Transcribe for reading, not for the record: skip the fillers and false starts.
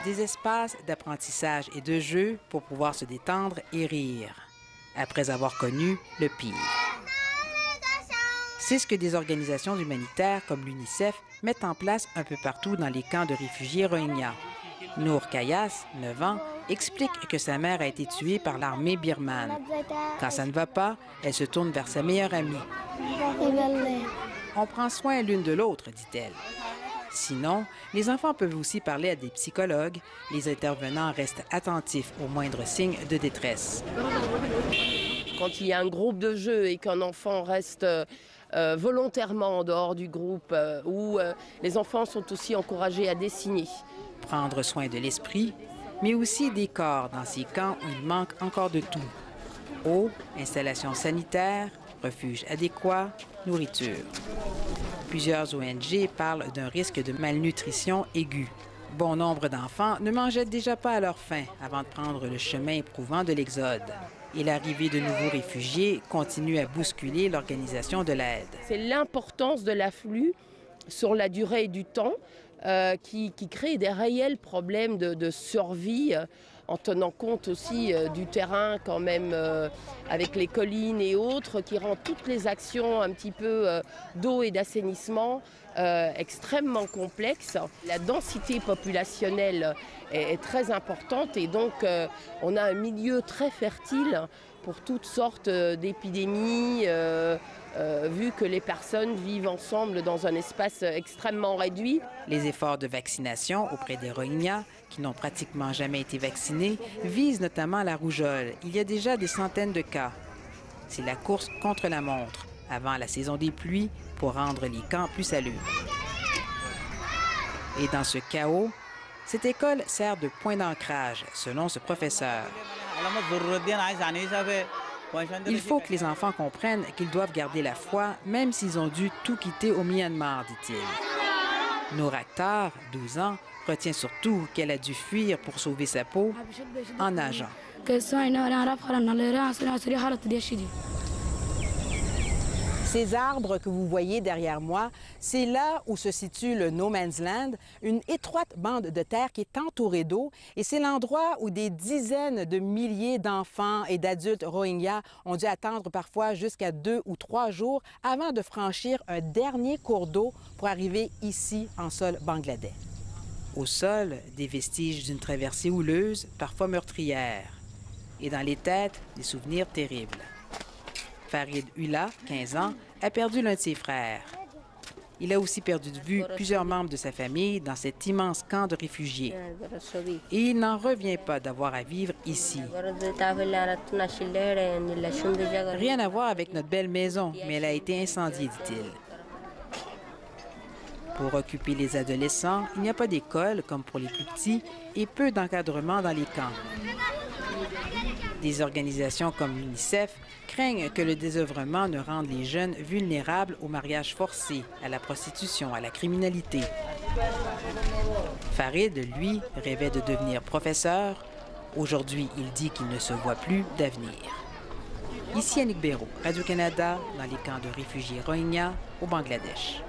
des espaces d'apprentissage et de jeu pour pouvoir se détendre et rire, après avoir connu le pire. C'est ce que des organisations humanitaires comme l'UNICEF mettent en place un peu partout dans les camps de réfugiés Rohingyas. Nour Kayas, 9 ans, explique que sa mère a été tuée par l'armée birmane. Quand ça ne va pas, elle se tourne vers sa meilleure amie. On prend soin l'une de l'autre, dit-elle. Sinon, les enfants peuvent aussi parler à des psychologues. Les intervenants restent attentifs aux moindres signes de détresse. Quand il y a un groupe de jeu et qu'un enfant reste volontairement en dehors du groupe, où les enfants sont aussi encouragés à dessiner. Prendre soin de l'esprit, mais aussi des corps dans ces camps où il manque encore de tout. Eau, installations sanitaires, refuges adéquats, nourriture. Plusieurs ONG parlent d'un risque de malnutrition aiguë. Bon nombre d'enfants ne mangeaient déjà pas à leur faim avant de prendre le chemin éprouvant de l'Exode. Et l'arrivée de nouveaux réfugiés continue à bousculer l'organisation de l'aide. C'est l'importance de l'afflux sur la durée du temps qui crée des réels problèmes de survie en tenant compte aussi du terrain quand même avec les collines et autres qui rend toutes les actions un petit peu d'eau et d'assainissement extrêmement complexes. La densité populationnelle est très importante et donc on a un milieu très fertile pour toutes sortes d'épidémies vu que les personnes vivent ensemble dans un espace extrêmement réduit. Les efforts de vaccination auprès des Rohingyas, qui n'ont pratiquement jamais été vaccinés, visent notamment la rougeole. Il y a déjà des centaines de cas. C'est la course contre la montre, avant la saison des pluies, pour rendre les camps plus salubres. Et dans ce chaos, cette école sert de point d'ancrage, selon ce professeur. Il faut que les enfants comprennent qu'ils doivent garder la foi, même s'ils ont dû tout quitter au Myanmar, dit-il. Nour Akhtar, 12 ans, retient surtout qu'elle a dû fuir pour sauver sa peau en nageant. Ces arbres que vous voyez derrière moi, c'est là où se situe le No Man's Land, une étroite bande de terre qui est entourée d'eau. Et c'est l'endroit où des dizaines de milliers d'enfants et d'adultes Rohingyas ont dû attendre parfois jusqu'à 2 ou 3 jours avant de franchir un dernier cours d'eau pour arriver ici en sol bangladais. Au sol, des vestiges d'une traversée houleuse, parfois meurtrière. Et dans les têtes, des souvenirs terribles. Farid Ullah, 15 ans, a perdu l'un de ses frères. Il a aussi perdu de vue plusieurs membres de sa famille dans cet immense camp de réfugiés. Et il n'en revient pas d'avoir à vivre ici. Rien à voir avec notre belle maison, mais elle a été incendiée, dit-il. Pour occuper les adolescents, il n'y a pas d'école, comme pour les plus petits, et peu d'encadrement dans les camps. Des organisations comme l'UNICEF craignent que le désœuvrement ne rende les jeunes vulnérables au mariage forcé, à la prostitution, à la criminalité. Farid, lui, rêvait de devenir professeur. Aujourd'hui, il dit qu'il ne se voit plus d'avenir. Ici Annick Béraud, Radio-Canada, dans les camps de réfugiés Rohingyas au Bangladesh.